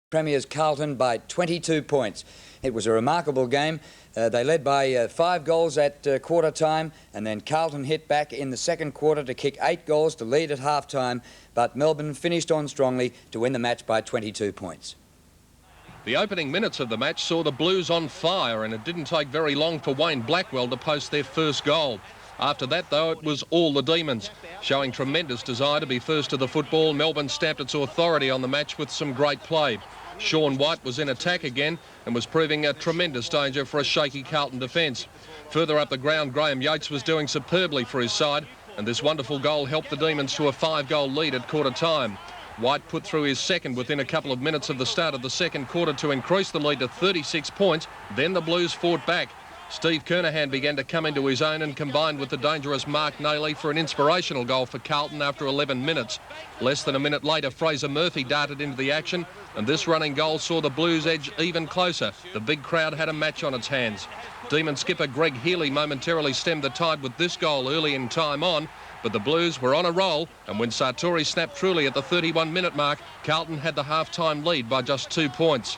Premiers Carlton by 22 points. It was a remarkable game. They led by 5 goals at quarter time, and then Carlton hit back in the second quarter to kick 8 goals to lead at half time, but Melbourne finished on strongly to win the match by 22 points. The opening minutes of the match saw the Blues on fire, and it didn't take very long for Wayne Blackwell to post their first goal. After that, though, it was all the Demons. Showing tremendous desire to be first to the football, Melbourne stamped its authority on the match with some great play. Sean White was in attack again and was proving a tremendous danger for a shaky Carlton defence. Further up the ground, Graham Yates was doing superbly for his side, and this wonderful goal helped the Demons to a 5-goal lead at quarter time. White put through his second within a couple of minutes of the start of the second quarter to increase the lead to 36 points. Then the Blues fought back. Steve Kernahan began to come into his own and combined with the dangerous Mark Nayley for an inspirational goal for Carlton after 11 minutes. Less than a minute later, Fraser Murphy darted into the action, and this running goal saw the Blues edge even closer. The big crowd had a match on its hands. Demon skipper Greg Healy momentarily stemmed the tide with this goal early in time on, but the Blues were on a roll, and when Sartori snapped truly at the 31-minute mark, Carlton had the half-time lead by just 2 points.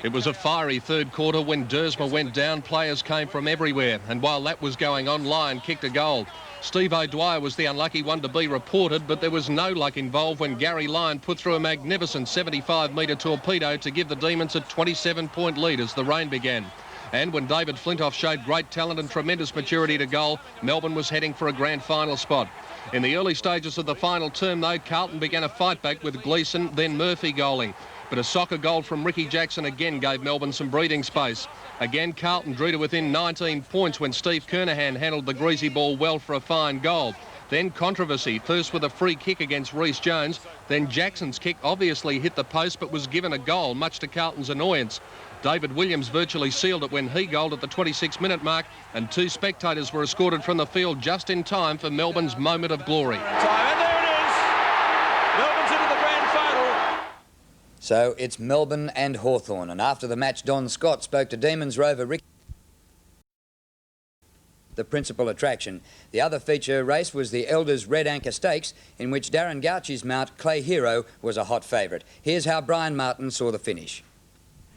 It was a fiery third quarter. When Dersma went down, players came from everywhere, and while that was going on, Lyon kicked a goal. Steve O'Dwyer was the unlucky one to be reported, but there was no luck involved when Gary Lyon put through a magnificent 75-metre torpedo to give the Demons a 27-point lead as the rain began. And when David Flintoff showed great talent and tremendous maturity to goal, Melbourne was heading for a grand final spot. In the early stages of the final term, though, Carlton began a fight back with Gleeson, then Murphy goaling. But a soccer goal from Ricky Jackson again gave Melbourne some breathing space. Again, Carlton drew to within 19 points when Steve Kernahan handled the greasy ball well for a fine goal. Then controversy, first with a free kick against Rhys Jones. Then Jackson's kick obviously hit the post but was given a goal, much to Carlton's annoyance. David Williams virtually sealed it when he goaled at the 26-minute mark, and 2 spectators were escorted from the field just in time for Melbourne's moment of glory. And there it is. Melbourne's into the grand final. So it's Melbourne and Hawthorn, and after the match, Don Scott spoke to Demons rover Ricky, the principal attraction. The other feature race was the Elders Red Anchor Stakes, in which Darren Gauchi's mount, Clay Hero, was a hot favourite. Here's how Brian Martin saw the finish.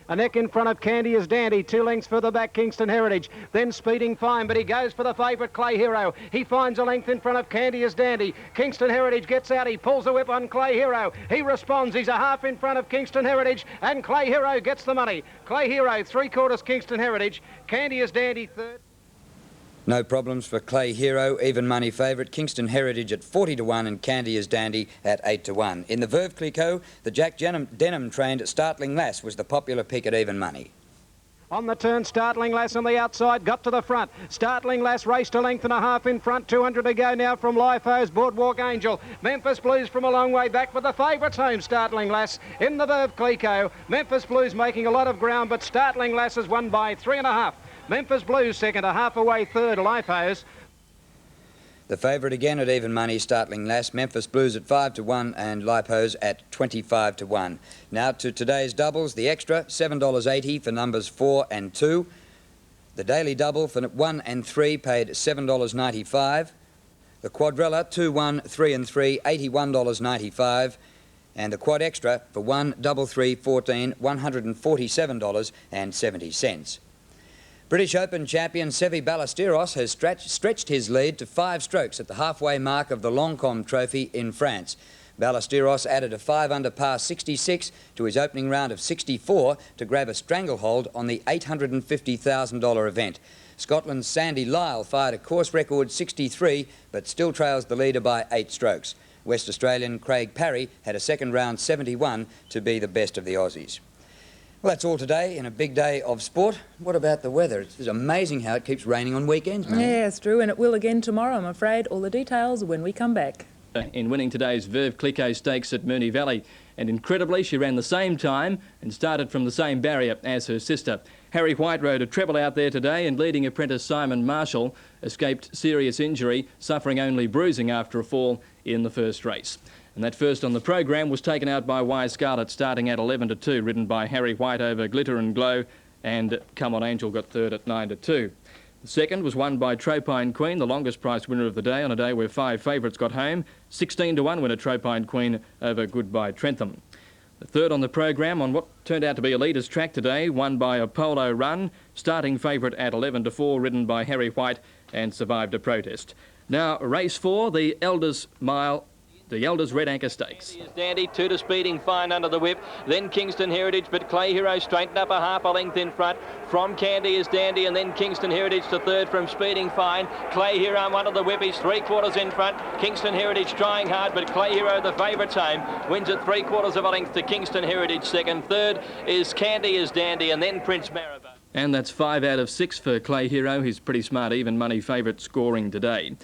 A neck in front of Candy is Dandy, 2 lengths further back Kingston Heritage, then Speeding Fine, but he goes for the favourite Clay Hero. He finds a length in front of Candy is Dandy. Kingston Heritage gets out, he pulls the whip on Clay Hero. He responds, he's a half in front of Kingston Heritage, and Clay Hero gets the money. Clay Hero, 3/4 Kingston Heritage, Candy is Dandy third. No problems for Clay Hero, even money favourite. Kingston Heritage at 40 to 1 and Candy is Dandy at 8 to 1. In the Verve Clicquot, the Jack Denham trained Startling Lass was the popular pick at even money. On the turn, Startling Lass on the outside, got to the front. Startling Lass raced a length and a half in front, 200 to go now from Lifeho's Boardwalk Angel. Memphis Blues from a long way back, but the favourites home, Startling Lass in the Verve Clicquot. Memphis Blues making a lot of ground, but Startling Lass has won by 3.5. Memphis Blues second, a half away third, Lifeho's. The favourite again at even money, Startling Lass. Memphis Blues at 5 to 1 and Lifeho's at 25 to 1. Now to today's doubles. The extra, $7.80 for numbers 4 and 2. The daily double for 1 and 3 paid $7.95. The quadrella, 2, 1, 3 and 3, $81.95. And the quad extra for 1, 3, 3, 14, $147.70. British Open champion Sevi Ballesteros has stretched his lead to 5 strokes at the halfway mark of the Longcombe Trophy in France. Ballesteros added a 5-under par 66 to his opening round of 64 to grab a stranglehold on the $850,000 event. Scotland's Sandy Lyle fired a course record 63 but still trails the leader by 8 strokes. West Australian Craig Parry had a second round 71 to be the best of the Aussies. Well, that's all today in a big day of sport. What about the weather? It's amazing how it keeps raining on weekends, man. Yeah, it's true, and it will again tomorrow, I'm afraid. All the details when we come back. In winning today's Verve Clicquot Stakes at Moonee Valley, and incredibly she ran the same time and started from the same barrier as her sister. Harry White rode a treble out there today, and leading apprentice Simon Marshall escaped serious injury, suffering only bruising after a fall in the first race. And that first on the program was taken out by Wise Scarlet, starting at 11 to 2, ridden by Harry White over Glitter and Glow, and Come On Angel got third at 9 to 2. The second was won by Tropine Queen, the longest price winner of the day, on a day where 5 favourites got home. 16 to 1 winner Tropine Queen over Goodbye Trentham. The third on the program on what turned out to be a leader's track today, won by a polo run. Starting favourite at 11-4, ridden by Harry White and survived a protest. Now, race 4, the Elders Mile. The Elders Red Anchor Stakes. Dandy, 2 to Speeding Fine under the whip. Then Kingston Heritage, but Clay Hero straightened up a half a length in front. From Candy is Dandy, and then Kingston Heritage to third from Speeding Fine. Clay Hero under the whip. He's 3/4 in front. Kingston Heritage trying hard, but Clay Hero, the favourite's home, wins at 3/4 of a length to Kingston Heritage second. Third is Candy is Dandy, and then Prince Maribel. And that's 5 out of 6 for Clay Hero. He's pretty smart, even money favourite scoring today.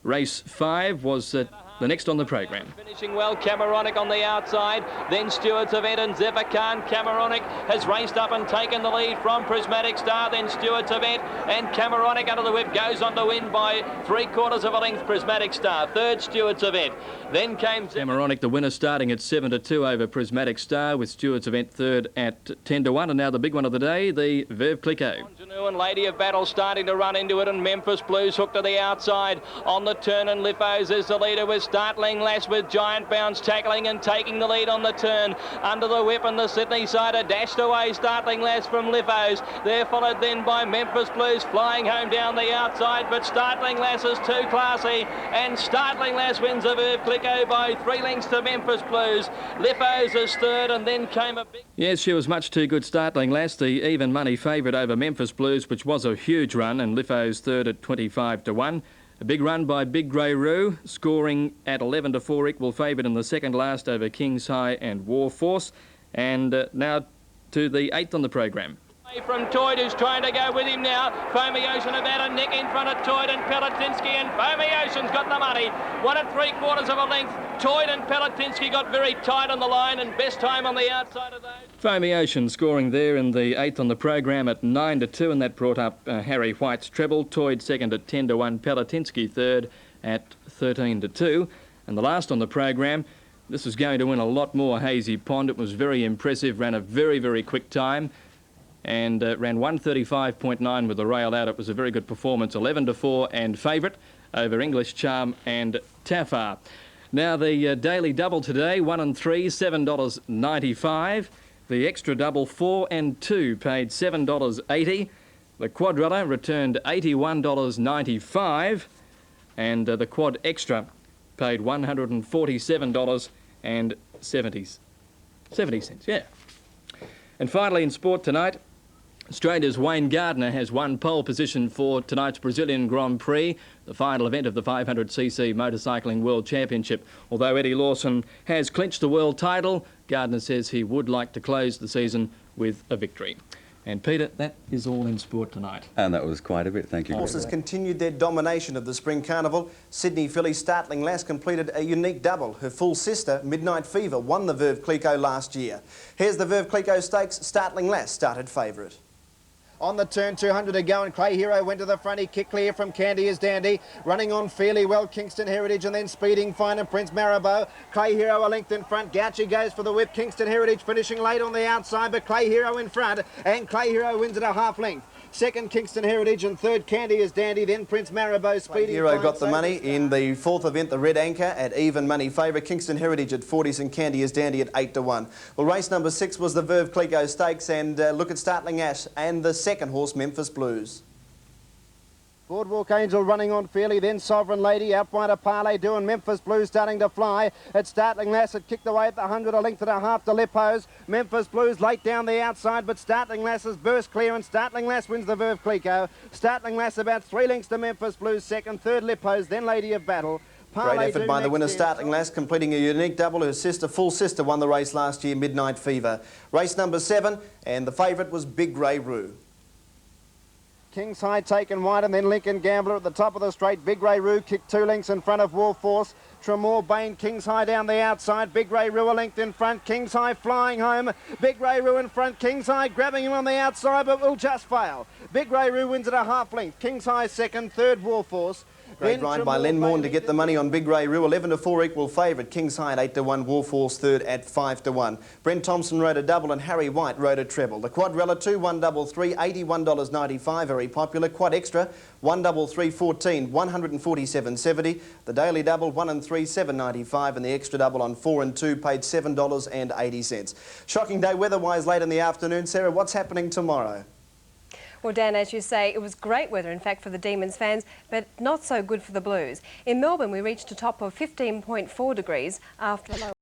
Race 5 was the next on the program. Finishing well, Cameronic on the outside, then Stewart's Event and Zephyr Khan. Cameronic has raced up and taken the lead from Prismatic Star, then Stewart's Event, and Cameronic under the whip goes on to win by 3/4 of a length, Prismatic Star. Third, Stewart's Event. Then came Cameronic, the winner, starting at 7-2 over Prismatic Star, with Stewart's Event third at 10-1. And now the big one of the day, the Veuve Clicquot. And Lady of Battle starting to run into it, and Memphis Blues hooked to the outside on the turn, and Liffos is the leader with Startling Lass with Giant Bounce tackling and taking the lead on the turn. Under the whip, and the Sydney sider dashed away Startling Lass from Liffos. They're followed then by Memphis Blues flying home down the outside, but Startling Lass is too classy, and Startling Lass wins the Veuve Clicquot by 3 lengths to Memphis Blues. Liffos is third, and then came a big... Yes, she was much too good, Startling Lass, the even money favourite over Memphis Blues, which was a huge run, and Liffos third at 25-1. A big run by Big Grey Roo, scoring at 11-4, equal favourite in the second last over King's High and War Force. And now to the 8th on the program. From Toyd, who's trying to go with him now. Foamy Ocean about a neck in front of Toyd and Peletinsky, and Foamy Ocean's got the money. 1 at 3/4 of a length. Toyd and Peletinsky got very tight on the line, and best time on the outside of those. Foamy Ocean scoring there in the 8th on the program at 9-2, and that brought up Harry White's treble. Toyd second at 10-1, Peletinsky third at 13-2. And the last on the program, this is going to win a lot more, Hazy Pond. It was very impressive, ran a very, very quick time, and ran 135.9 with the rail out. It was a very good performance, 11-4 and favourite over English Charm and Tafar. Now the daily double today, 1 and 3, $7.95. The extra double, 4 and 2, paid $7.80. The quadrilla returned $81.95, and the quad extra paid $147.70. Yeah. And finally in sport tonight, Australia's Wayne Gardner has won pole position for tonight's Brazilian Grand Prix, the final event of the 500cc Motorcycling World Championship. Although Eddie Lawson has clinched the world title, Gardner says he would like to close the season with a victory. And Peter, that is all in sport tonight. And that was quite a bit, thank you. Horses continued their domination of the Spring Carnival. Sydney filly Startling Lass completed a unique double. Her full sister, Midnight Fever, won the Veuve Clicquot last year. Here's the Veuve Clicquot Stakes. Startling Lass started favourite. On the turn, 200 to go, and Clay Hero went to the front. He kicked clear from Candy is Dandy. Running on fairly well, Kingston Heritage, and then Speeding Fine and Prince Maribel. Clay Hero a length in front. Gouchy goes for the whip. Kingston Heritage finishing late on the outside, but Clay Hero in front, and Clay Hero wins at a half length. Second, Kingston Heritage, and third, Candy is Dandy, then Prince Maribel. Speeding Hero got the money in the 4th event, the Red Anchor, at even money favour. Kingston Heritage at 40s and Candy is Dandy at 8-1. Well, race number 6 was the Veuve Clicquot Stakes, and look at Startling Lass and the second horse, Memphis Blues. Boardwalk Angel running on fairly, then Sovereign Lady, out wide of Parley doing Memphis Blues starting to fly. At Startling Lass, it kicked away at the 100, a length and a half to Lippos. Memphis Blues late down the outside, but Startling Lass has burst clear, and Startling Lass wins the Veuve Clicquot. Startling Lass about 3 lengths to Memphis Blues second, third Lippos, then Lady of Battle. Great effort by the winner, Startling Lass, completing a unique double. Her sister, full sister, won the race last year, Midnight Fever. Race number 7, and the favourite was Big Grey Roo. King's High taken wide, and then Lincoln Gambler at the top of the straight. Big Grey Roo kicked 2 lengths in front of War Force. Tremor Bain, King's High down the outside. Big Grey Roo a length in front. King's High flying home. Big Grey Roo in front. King's High grabbing him on the outside, but will just fail. Big Grey Roo wins at a half length. King's High second, third War Force. Great ride by Len Morn to get the money on Big Ray Roo. 11-4 equal favourite. King's Hyde 8-1. Warfall's third at 5-1. Brent Thompson rode a double and Harry White rode a treble. The Quadrella 2 133 $81.95. Very popular. Quad Extra 133 14 147.70. The Daily Double 1 and 3 7.95, and the Extra Double on 4 and 2 paid $7.80. Shocking day weather-wise late in the afternoon. Sarah, what's happening tomorrow? Well, Dan, as you say, it was great weather, in fact, for the Demons fans, but not so good for the Blues. In Melbourne, we reached a top of 15.4 degrees after a low